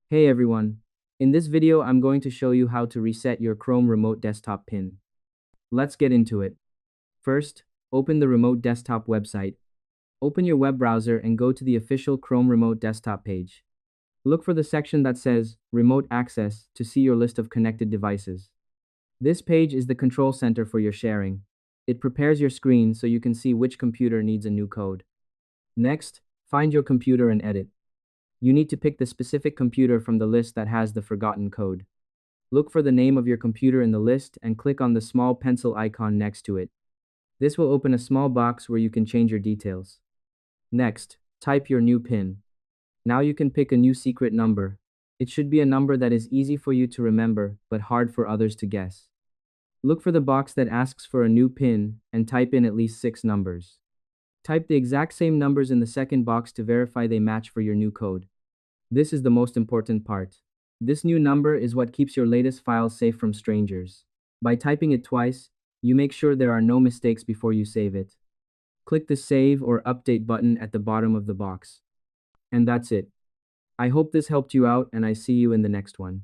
Hey everyone. In this video, I'm going to show you how to reset your Chrome Remote Desktop PIN. Let's get into it. First, open the Remote Desktop website. Open your web browser and go to the official Chrome Remote Desktop page. Look for the section that says Remote Access to see your list of connected devices. This page is the control center for your sharing. It prepares your screen so you can see which computer needs a new code. Next, find your computer and edit. You need to pick the specific computer from the list that has the forgotten code. Look for the name of your computer in the list and click on the small pencil icon next to it. This will open a small box where you can change your details. Next, type your new PIN. Now you can pick a new secret number. It should be a number that is easy for you to remember, but hard for others to guess. Look for the box that asks for a new PIN and type in at least 6 numbers. Type the exact same numbers in the second box to verify they match for your new code. This is the most important part. This new number is what keeps your latest files safe from strangers. By typing it twice, you make sure there are no mistakes before you save it. Click the Save or Update button at the bottom of the box. And that's it. I hope this helped you out and I see you in the next one.